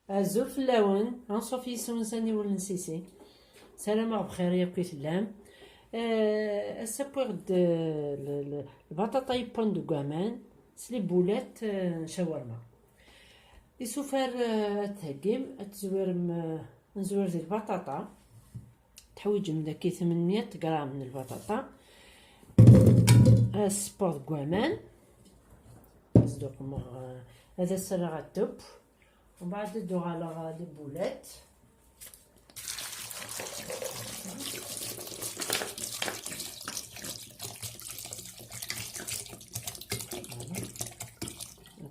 الزول في اللون غنصوف يسون ساني ولا نسيسي. سلامة بخير يا كي تلام. السابوغ البطاطا يبون دو كامان سلي بولات شاورما يسوفر تهقيم تزويرم نزوير ديال البطاطا تحويج من داكي 800 غرام من البطاطا السبوغ كوامان صدوق هذا السر غتوب ومن بعد ندو على لي بولات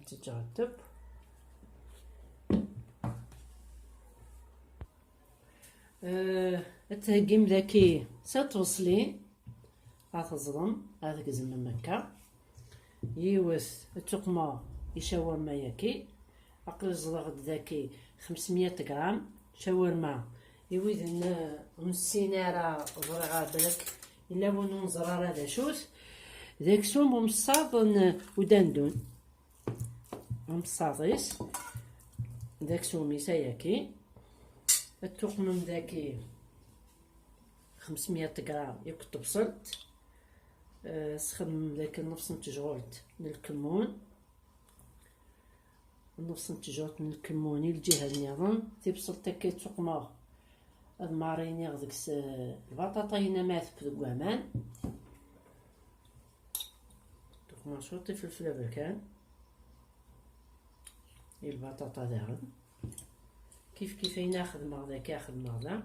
تجرب التهقيم ذاكي ستوصلي غتظلم هذاك زمن مكة يوث التقمة يشاورما ياكي عقل الزلغد ذاكي 500 غرام شاورما يويذ مسينارة زرغا بالك إلا ونو زرارة دا شوث ذاك سوم ومصاض ودندون ومصاضيس ذاك سومي ساياكي التقمم ذاكي 500 غرام يكتب بصلت سخدم ذاك نص نتجغولت من الكمون نص نتجغولت من الكموني الجهة النظام تيبصلت كي تقمى الماريني غديك البطاطا ماث بكوامان تقمى شوطي فلفلة بركان البطاطا داغن كيف يناخذ مغدا كياخذ مغدا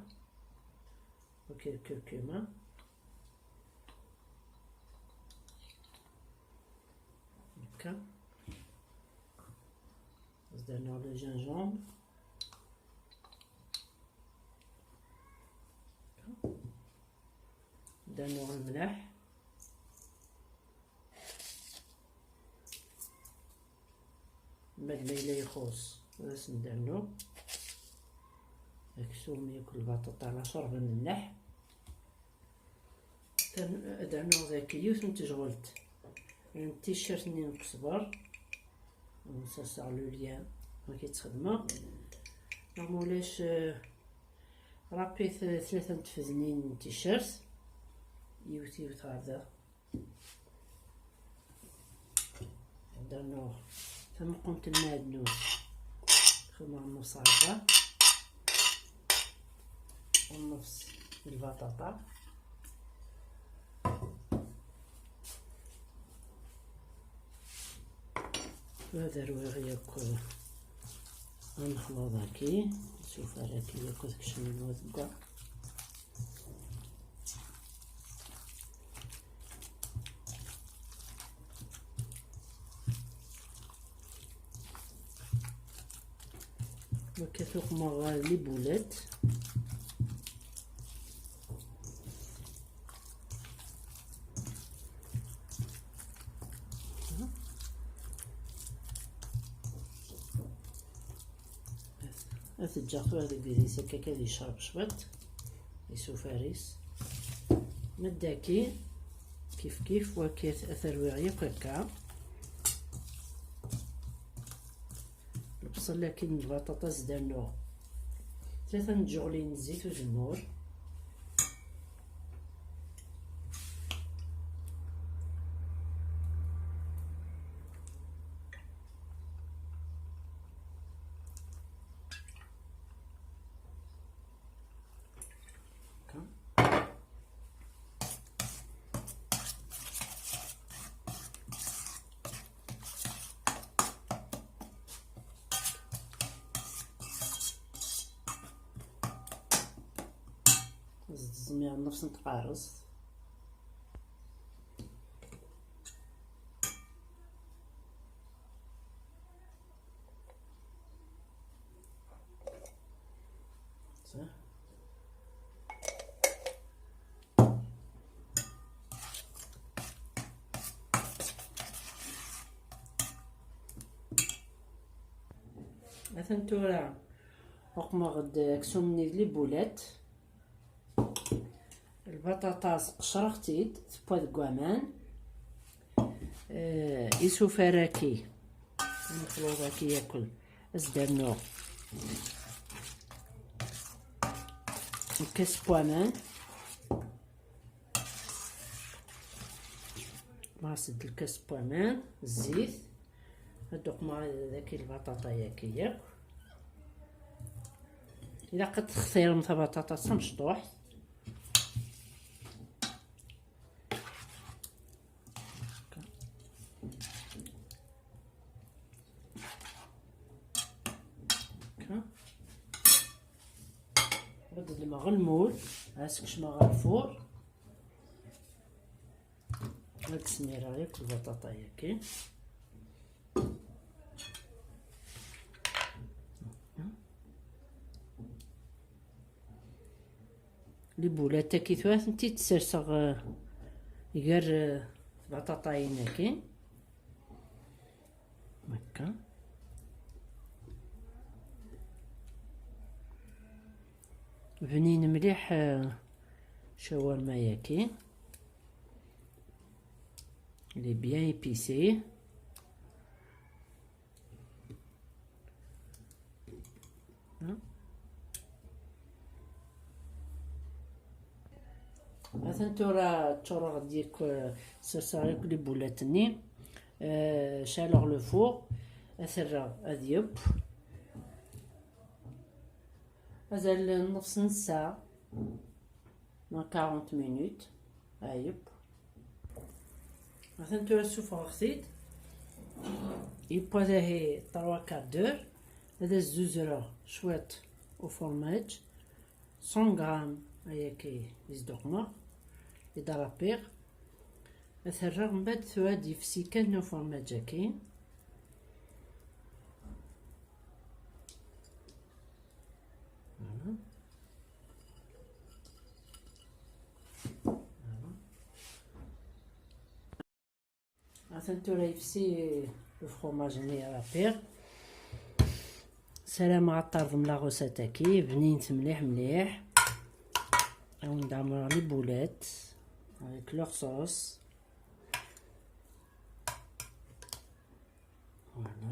وكي الكركمة هكا درنا لو جينجومبر درنا الملح بعد ما إلا يخوص باش ندرنو داك السوم ياكل البطاطا على شرب الملح درنو ذاك يوث نتجغلت التيشيرت ني نكسبر ونسى على ليان ما كيتخدمه مولاش رابي 3 نتفذنين تيشيرت يوث هذا درنو ثم قمت المعدنوس خدمة النص هكا والنص البطاطا وهذا رويغ ياكل غنخلط هاكي نشوف هاكي ياكل داك الشمن كاع وكتوق مغا لي بولات تجاخو هذاك ديال هكا كادي يشرب شبط يسو فارس مداكي كيف وكيت اثر وعي هكا البصل لكن البطاطا زدانو 3 نجغلين زيت وزمور الزمير نفس نتقارص صح مثلا تورا وقما غد كسومني لي بولات البطاطاس قشرختيد تبواد كوامان يسو فراكي نخلو ذاكي ياكل ازدرنو وكاس بوامان، معصد الكاس بوامان، الزيت، هادوك مع ذاك البطاطا ياكي ياك. الا قد تختار مثلا بطاطا مشطوح بدل ما غلمول هاسكش ما غالفور هاد السميرة ياك البطاطا ياكي. لي بولات كي ثوات نتي تسرسغ غير بطاطاين هاكي هكا. بنين مليح شاورما ياكي لي بيان ايبيسي. مثلا نتورا تشورا ديك سرساريك لي بولاتني شالوغ لو فور اثرا اذيب مازال نص ساعة ما 40 مينوت ايب. مثلا نتورا السوفة غسيت يبقى هي 3 دور. هذا الزوزرة شويط وفرماج 100 غرام هياكي يصدقنا يدرابيغ اثرا من بعد ثواد يفسي كان نو فرماج هاكين. مثلا تورا يفسي الفرماج ني رابيغ. سلام على الطرف من لاغوسات هاكي بنينت مليح مليح. او ندعمر لي بولات avec leur sauce. Voilà.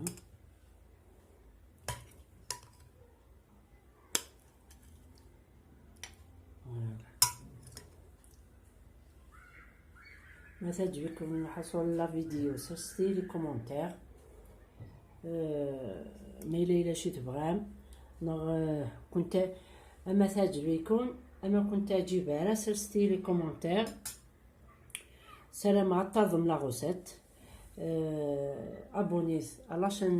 Voilà. ما تعجبكم نحصل لا فيديو سرسلي لي كومونتير ميلي الى شي تبغام كنت اما تعجبكم اما كنت تعجبها سرسلي لي كومونتير. سلام على الطرف لا غوسيت ابونيت على شان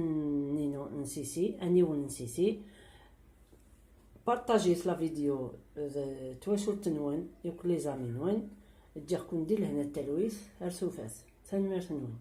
نينو نسيسي اني ونسيسي بارطاجيت لا فيديو تواشر تنون يوك لي زامي نون تجيكم ندير لهنا التلويث ارسوفات ثاني نون.